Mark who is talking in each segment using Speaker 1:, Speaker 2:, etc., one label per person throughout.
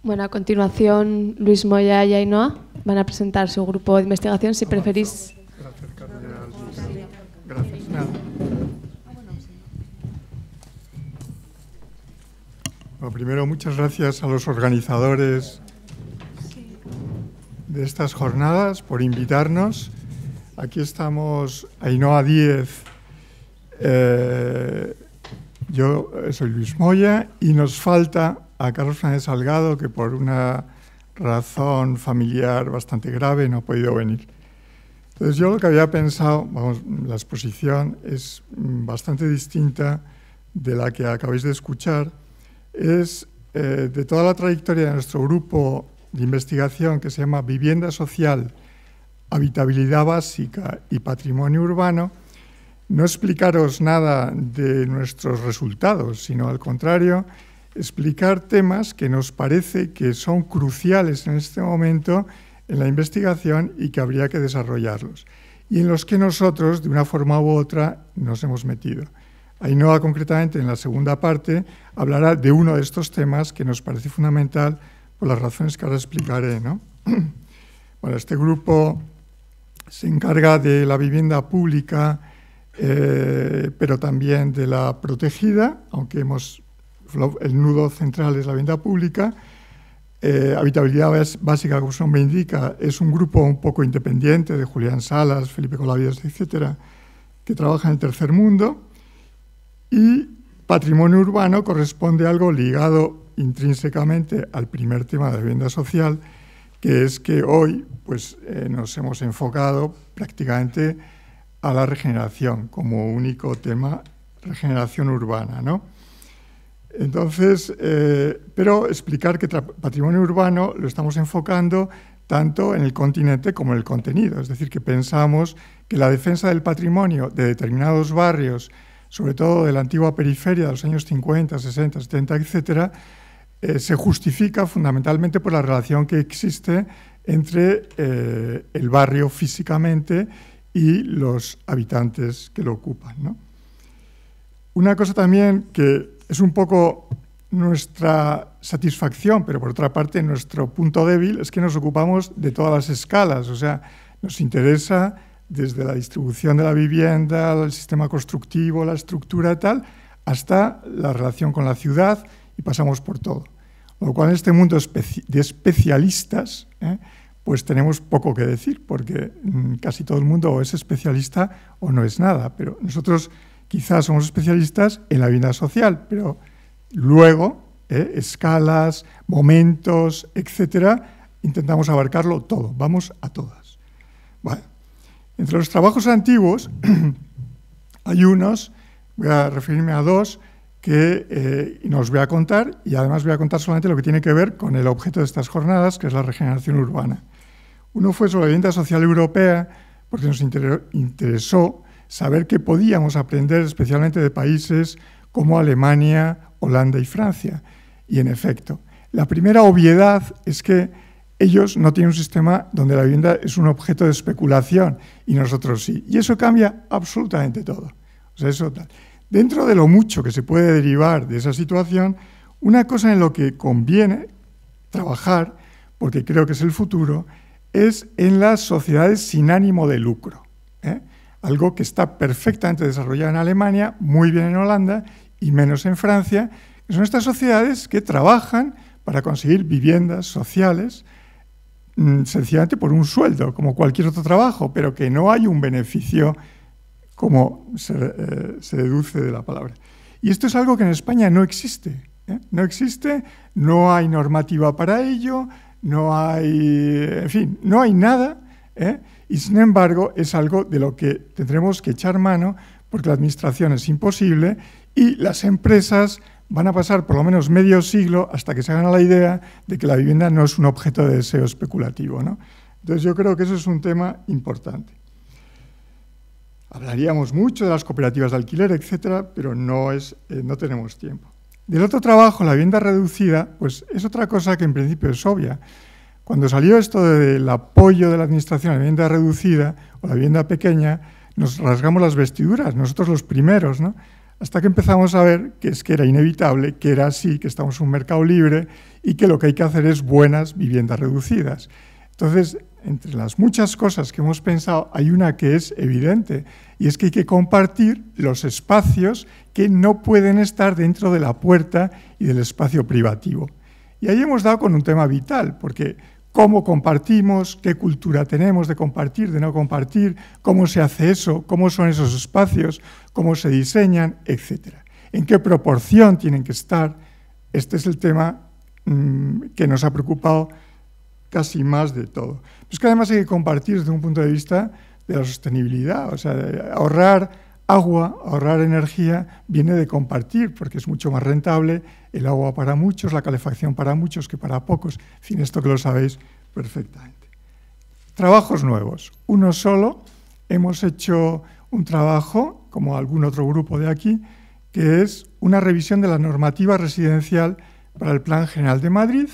Speaker 1: Bueno, a continuación Luis Moya y Ainhoa van a presentar su grupo de investigación. Si preferís...
Speaker 2: Gracias. Nada. Bueno, primero, muchas gracias a los organizadores de estas jornadas por invitarnos. Aquí estamos Ainhoa Díez, yo soy Luis Moya y nos falta a Carlos Fernández Salgado, que por una razón familiar bastante grave no ha podido venir. Entonces yo lo que había pensado, vamos, la exposición es bastante distinta de la que acabáis de escuchar, es de toda la trayectoria de nuestro grupo de investigación que se llama Vivienda Social, Habitabilidad Básica y Patrimonio Urbano, no explicaros nada de nuestros resultados, sino al contrario, explicar temas que nos parece que son cruciales en este momento en la investigación y que habría que desarrollarlos, y en los que nosotros, de una forma u otra, nos hemos metido. Ainhoa, concretamente, en la segunda parte, hablará de uno de estos temas que nos parece fundamental por las razones que ahora explicaré, ¿no? Bueno, este grupo se encarga de la vivienda pública, pero también de la protegida, aunque el nudo central es la vivienda pública. Habitabilidad Básica, como su nombre indica, es un grupo un poco independiente de Julián Salas, Felipe Colavies, etcétera, que trabaja en el tercer mundo. Y patrimonio urbano corresponde a algo ligado intrínsecamente al primer tema de la vivienda social, que es que hoy pues, nos hemos enfocado prácticamente a la regeneración como único tema, regeneración urbana, ¿no? Entonces, pero explicar que patrimonio urbano lo estamos enfocando tanto en el continente como en el contenido, es decir, que pensamos que la defensa del patrimonio de determinados barrios, sobre todo de la antigua periferia de los años 50, 60, 70, etcétera, se justifica fundamentalmente por la relación que existe entre el barrio físicamente y los habitantes que lo ocupan, ¿no? Una cosa también que es un poco nuestra satisfacción, pero por otra parte nuestro punto débil, es que nos ocupamos de todas las escalas, o sea, nos interesa desde la distribución de la vivienda, el sistema constructivo, la estructura y tal, hasta la relación con la ciudad y pasamos por todo. Lo cual en este mundo de especialistas, pues tenemos poco que decir, porque casi todo el mundo o es especialista o no es nada, pero nosotros quizás somos especialistas en la vivienda social, pero luego, escalas, momentos, etcétera, intentamos abarcarlo todo, vamos a todas. Bueno, entre los trabajos antiguos hay unos, voy a referirme a dos, que nos voy a contar, y además voy a contar solamente lo que tiene que ver con el objeto de estas jornadas, que es la regeneración urbana. Uno fue sobre la vivienda social europea, porque nos interesó saber qué podíamos aprender especialmente de países como Alemania, Holanda y Francia. Y en efecto, la primera obviedad es que ellos no tienen un sistema donde la vivienda es un objeto de especulación y nosotros sí. Y eso cambia absolutamente todo. O sea, eso tal. Dentro de lo mucho que se puede derivar de esa situación, una cosa en lo que conviene trabajar, porque creo que es el futuro, es en las sociedades sin ánimo de lucro. Algo que está perfectamente desarrollado en Alemania, muy bien en Holanda y menos en Francia, que son estas sociedades que trabajan para conseguir viviendas sociales sencillamente por un sueldo, como cualquier otro trabajo, pero que no hay un beneficio como se deduce de la palabra. Y esto es algo que en España no existe. No existe, no hay normativa para ello, no hay, en fin, no hay nada, y sin embargo es algo de lo que tendremos que echar mano porque la administración es imposible y las empresas van a pasar por lo menos medio siglo hasta que se hagan a la idea de que la vivienda no es un objeto de deseo especulativo, ¿no? Entonces yo creo que eso es un tema importante. Hablaríamos mucho de las cooperativas de alquiler, etcétera, pero no tenemos tiempo. Del otro trabajo, la vivienda reducida, pues es otra cosa que en principio es obvia. Cuando salió esto del apoyo de la administración a la vivienda reducida o la vivienda pequeña, nos rasgamos las vestiduras, nosotros los primeros, ¿no? hasta que empezamos a ver que es que era inevitable, que era así, que estamos en un mercado libre y que lo que hay que hacer es buenas viviendas reducidas. Entonces, entre las muchas cosas que hemos pensado, hay una que es evidente, y es que hay que compartir los espacios que no pueden estar dentro de la puerta y del espacio privativo. Y ahí hemos dado con un tema vital, porque cómo compartimos, qué cultura tenemos de compartir, de no compartir, cómo se hace eso, cómo son esos espacios, cómo se diseñan, etc. En qué proporción tienen que estar. Este es el tema que nos ha preocupado casi más de todo. Es que además hay que compartir desde un punto de vista de la sostenibilidad, o sea, ahorrar agua, ahorrar energía, viene de compartir, porque es mucho más rentable el agua para muchos, la calefacción para muchos que para pocos, en fin, esto que lo sabéis perfectamente. Trabajos nuevos. Uno solo, hemos hecho un trabajo, como algún otro grupo de aquí, que es una revisión de la normativa residencial para el Plan General de Madrid,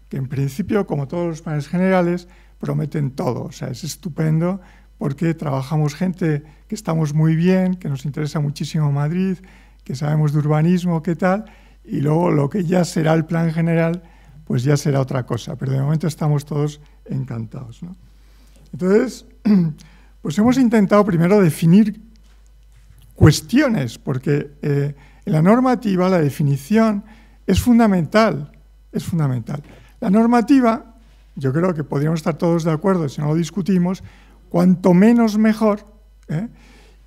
Speaker 2: que en principio, como todos los planes generales, prometen todo. O sea, es estupendo porque trabajamos gente que estamos muy bien, que nos interesa muchísimo Madrid, que sabemos de urbanismo, qué tal, y luego lo que ya será el plan general, pues ya será otra cosa. Pero de momento estamos todos encantados, ¿no? Entonces, pues hemos intentado primero definir cuestiones, porque en la normativa la definición es fundamental, es fundamental. La normativa, yo creo que podríamos estar todos de acuerdo si no lo discutimos, cuanto menos mejor,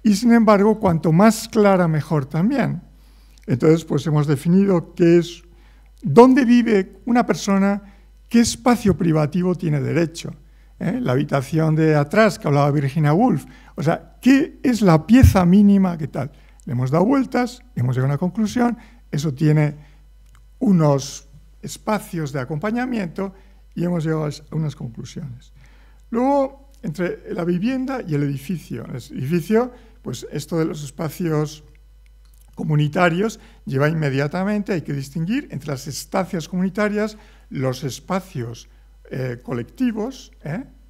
Speaker 2: y sin embargo, cuanto más clara mejor también. Entonces, pues hemos definido qué es, dónde vive una persona, qué espacio privativo tiene derecho. La habitación de atrás que hablaba Virginia Woolf, o sea, qué es la pieza mínima, qué tal. Le hemos dado vueltas, hemos llegado a una conclusión, eso tiene unos espacios de acompañamiento y hemos llegado a unas conclusiones. Luego, entre la vivienda y el edificio. El edificio, pues esto de los espacios comunitarios lleva inmediatamente, hay que distinguir entre las estancias comunitarias, los espacios colectivos,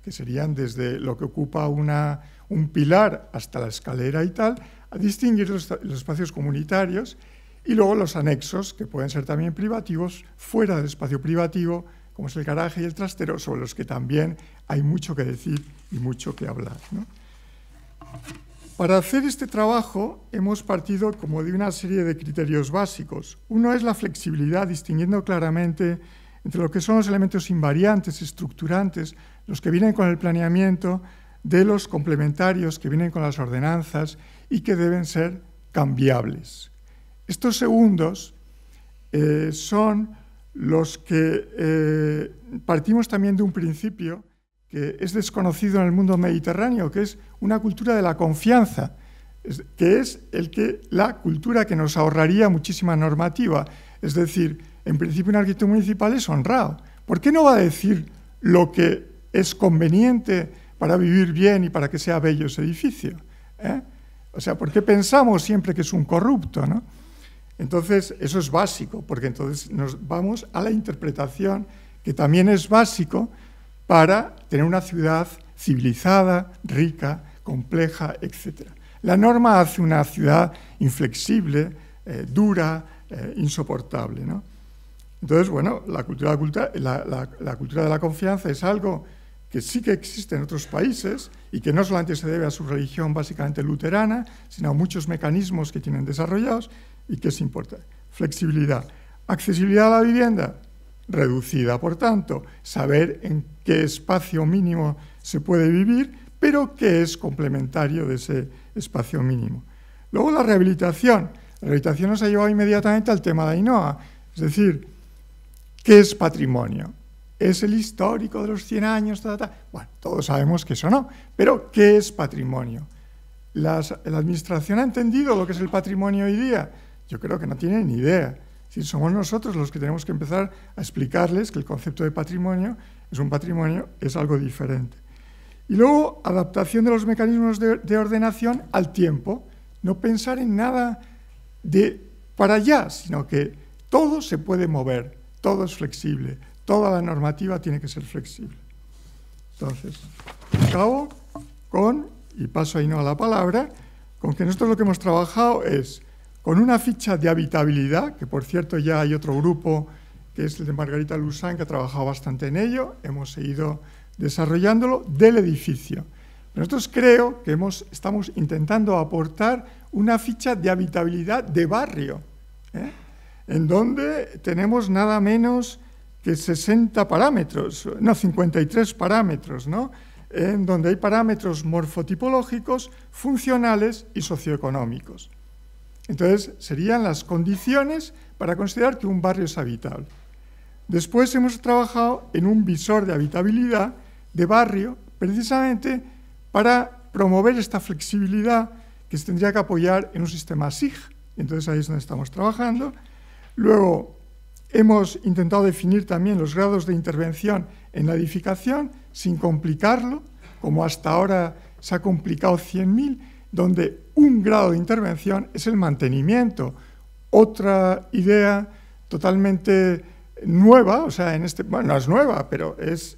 Speaker 2: que serían desde lo que ocupa un pilar hasta la escalera y tal, a distinguir los espacios comunitarios, y luego los anexos, que pueden ser también privativos, fuera del espacio privativo, como es el garaje y el trastero, sobre los que también hay mucho que decir y mucho que hablar, ¿no? Para hacer este trabajo hemos partido como de una serie de criterios básicos. Uno es la flexibilidad, distinguiendo claramente entre lo que son los elementos invariantes, estructurantes, los que vienen con el planeamiento, de los complementarios que vienen con las ordenanzas y que deben ser cambiables. Estos segundos son los que partimos también de un principio que es desconocido en el mundo mediterráneo, que es una cultura de la confianza, que es la cultura que nos ahorraría muchísima normativa. Es decir, en principio un arquitecto municipal es honrado. ¿Por qué no va a decir lo que es conveniente para vivir bien y para que sea bello ese edificio? O sea, ¿por qué pensamos siempre que es un corrupto, ¿no? Entonces, eso es básico, porque entonces nos vamos a la interpretación, que también es básico para tener una ciudad civilizada, rica, compleja, etc. La norma hace una ciudad inflexible, dura, insoportable, ¿no? Entonces, bueno, la cultura de la confianza es algo que sí que existe en otros países y que no solamente se debe a su religión básicamente luterana, sino a muchos mecanismos que tienen desarrollados y que es importante. Flexibilidad. Accesibilidad a la vivienda, reducida, por tanto, saber en qué espacio mínimo se puede vivir, pero que es complementario de ese espacio mínimo. Luego la rehabilitación. La rehabilitación nos ha llevado inmediatamente al tema de Ainhoa, es decir, ¿qué es patrimonio? ¿Es el histórico de los 100 años? Bueno, todos sabemos que eso no, pero ¿qué es patrimonio? ¿La administración ha entendido lo que es el patrimonio hoy día? Yo creo que no tienen ni idea. Si somos nosotros los que tenemos que empezar a explicarles que el concepto de patrimonio es algo diferente. Y luego, adaptación de los mecanismos de ordenación al tiempo. No pensar en nada para allá, sino que todo se puede mover, todo es flexible, toda la normativa tiene que ser flexible. Entonces, acabo y paso ahí no a la palabra, con que nosotros lo que hemos trabajado es con una ficha de habitabilidad, que por cierto ya hay otro grupo, que es el de Margarita Lusán, que ha trabajado bastante en ello, hemos seguido desarrollándolo, del edificio. Nosotros creo que estamos intentando aportar una ficha de habitabilidad de barrio, en donde tenemos nada menos que 60 parámetros, no, 53 parámetros, ¿no? En donde hay parámetros morfotipológicos, funcionales y socioeconómicos. Entonces, serían las condiciones para considerar que un barrio es habitable. Después hemos trabajado en un visor de habitabilidad de barrio, precisamente para promover esta flexibilidad que se tendría que apoyar en un sistema SIG. Entonces, ahí es donde estamos trabajando. Luego, hemos intentado definir también los grados de intervención en la edificación, sin complicarlo, como hasta ahora se ha complicado 100.000, donde un grado de intervención es el mantenimiento. Otra idea totalmente nueva, o sea, bueno, no es nueva, pero es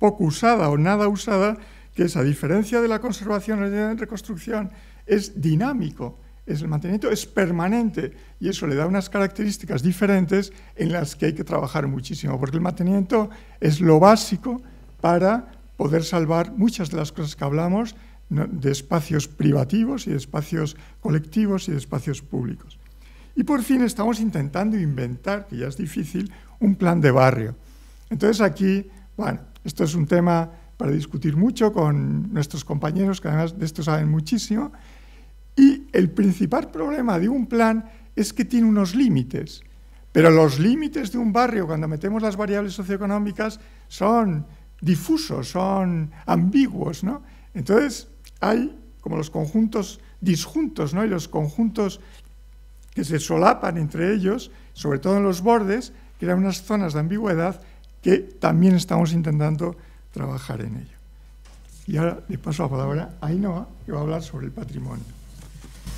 Speaker 2: poco usada o nada usada, que es, a diferencia de la conservación y la reconstrucción, es dinámico. El mantenimiento es permanente y eso le da unas características diferentes en las que hay que trabajar muchísimo, porque el mantenimiento es lo básico para poder salvar muchas de las cosas que hablamos, de espacios privativos y de espacios colectivos y de espacios públicos. Y por fin estamos intentando inventar, que ya es difícil, un plan de barrio. Entonces aquí, bueno, esto es un tema para discutir mucho con nuestros compañeros, que además de esto saben muchísimo, y el principal problema de un plan es que tiene unos límites, pero los límites de un barrio, cuando metemos las variables socioeconómicas, son difusos, son ambiguos, ¿no? Entonces, hay como los conjuntos disjuntos, ¿no? Y los conjuntos que se solapan entre ellos, sobre todo en los bordes, crean unas zonas de ambigüedad que también estamos intentando trabajar en ello. Y ahora le paso la palabra a Ainhoa, que va a hablar sobre el patrimonio.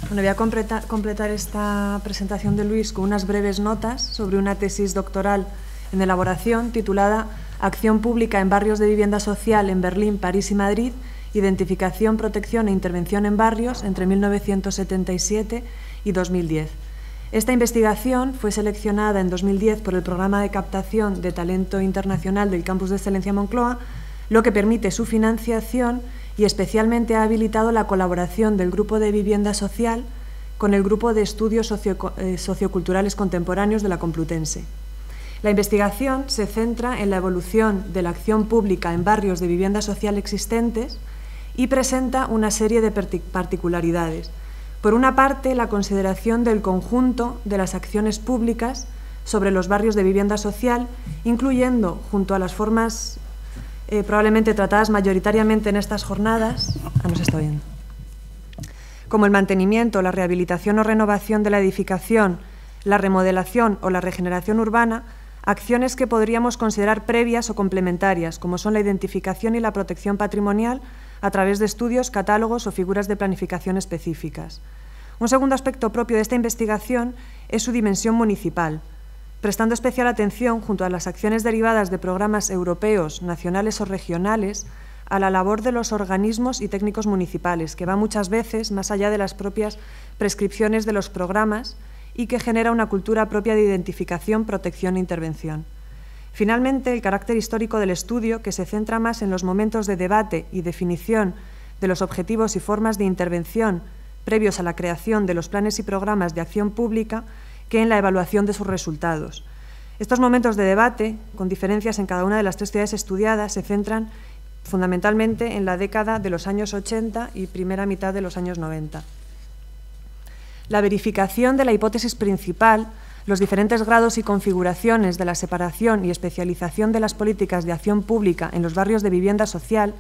Speaker 3: Bueno, voy a completar esta presentación de Luis con unas breves notas sobre una tesis doctoral en elaboración titulada Acción pública en barrios de vivienda social en Berlín, París y Madrid, identificación, protección e intervención en barrios entre 1977 y 2010. Esta investigación fue seleccionada en 2010 por el Programa de Captación de Talento Internacional del Campus de Excelencia Moncloa, lo que permite su financiación y especialmente ha habilitado la colaboración del Grupo de Vivienda Social con el Grupo de Estudios Socioculturales Contemporáneos de la Complutense. La investigación se centra en la evolución de la acción pública en barrios de vivienda social existentes y presenta una serie de particularidades. Por una parte, la consideración del conjunto de las acciones públicas sobre los barrios de vivienda social, incluyendo, junto a las formas probablemente tratadas mayoritariamente en estas jornadas, no se está viendo, como el mantenimiento, la rehabilitación o renovación de la edificación, la remodelación o la regeneración urbana, acciones que podríamos considerar previas o complementarias, como son la identificación y la protección patrimonial a través de estudios, catálogos o figuras de planificación específicas. Un segundo aspecto propio de esta investigación es su dimensión municipal, prestando especial atención, junto a las acciones derivadas de programas europeos, nacionales o regionales, a la labor de los organismos y técnicos municipales, que va muchas veces más allá de las propias prescripciones de los programas y que genera una cultura propia de identificación, protección e intervención. Finalmente, el carácter histórico del estudio, que se centra más en los momentos de debate y definición de los objetivos y formas de intervención previos a la creación de los planes y programas de acción pública, que en la evaluación de sus resultados. Estos momentos de debate, con diferencias en cada una de las tres ciudades estudiadas, se centran fundamentalmente en la década de los años 80 y primera mitad de los años 90. La verificación de la hipótesis principal, los diferentes grados y configuraciones de la separación y especialización de las políticas de acción pública en los barrios de vivienda social,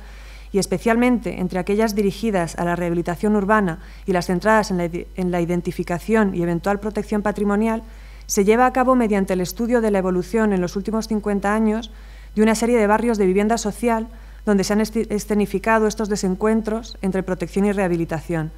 Speaker 3: y especialmente entre aquellas dirigidas a la rehabilitación urbana y las centradas en la identificación y eventual protección patrimonial, se lleva a cabo mediante el estudio de la evolución en los últimos 50 años de una serie de barrios de vivienda social donde se han escenificado estos desencuentros entre protección y rehabilitación.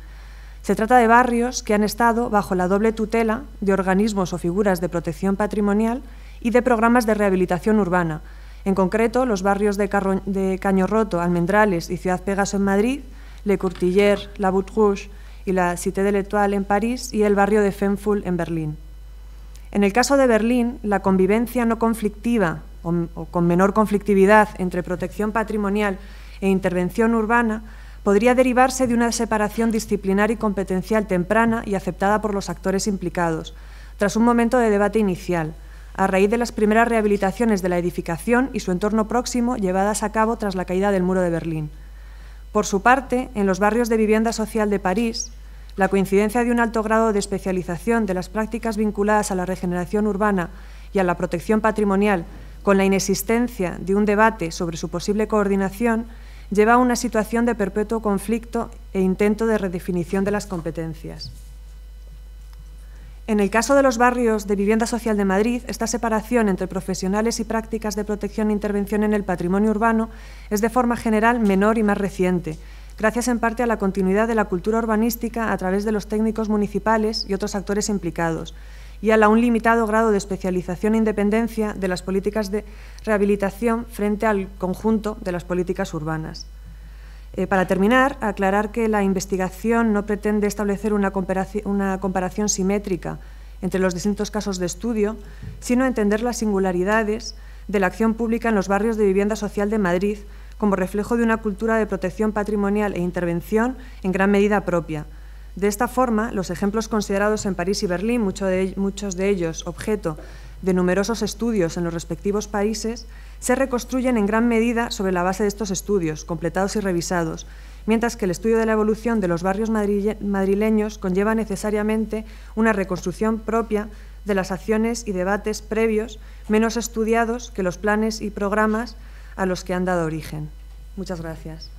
Speaker 3: Se trata de barrios que han estado bajo la doble tutela de organismos o figuras de protección patrimonial y de programas de rehabilitación urbana. En concreto, los barrios de Caño Roto, Almendrales y Ciudad Pegaso en Madrid, Le Courtiller, La Butte Rouge y la Cité de l'Étoile en París y el barrio de Fenfuhl en Berlín. En el caso de Berlín, la convivencia no conflictiva o con menor conflictividad entre protección patrimonial e intervención urbana podría derivarse de una separación disciplinar y competencial temprana y aceptada por los actores implicados, tras un momento de debate inicial, a raíz de las primeras rehabilitaciones de la edificación y su entorno próximo llevadas a cabo tras la caída del muro de Berlín. Por su parte, en los barrios de vivienda social de París, la coincidencia de un alto grado de especialización de las prácticas vinculadas a la regeneración urbana y a la protección patrimonial con la inexistencia de un debate sobre su posible coordinación lleva a una situación de perpetuo conflicto e intento de redefinición de las competencias. En el caso de los barrios de vivienda social de Madrid, esta separación entre profesionales y prácticas de protección e intervención en el patrimonio urbano es de forma general menor y más reciente, gracias en parte a la continuidad de la cultura urbanística a través de los técnicos municipales y otros actores implicados, y a un limitado grado de especialización e independencia de las políticas de rehabilitación frente al conjunto de las políticas urbanas. Para terminar, aclarar que la investigación no pretende establecer una comparación simétrica entre los distintos casos de estudio, sino entender las singularidades de la acción pública en los barrios de vivienda social de Madrid como reflejo de una cultura de protección patrimonial e intervención en gran medida propia. De esta forma, los ejemplos considerados en París y Berlín, muchos de ellos objeto de numerosos estudios en los respectivos países, se reconstruyen en gran medida sobre la base de estos estudios, completados y revisados, mientras que el estudio de la evolución de los barrios madrileños conlleva necesariamente una reconstrucción propia de las acciones y debates previos, menos estudiados que los planes y programas a los que han dado origen. Muchas gracias.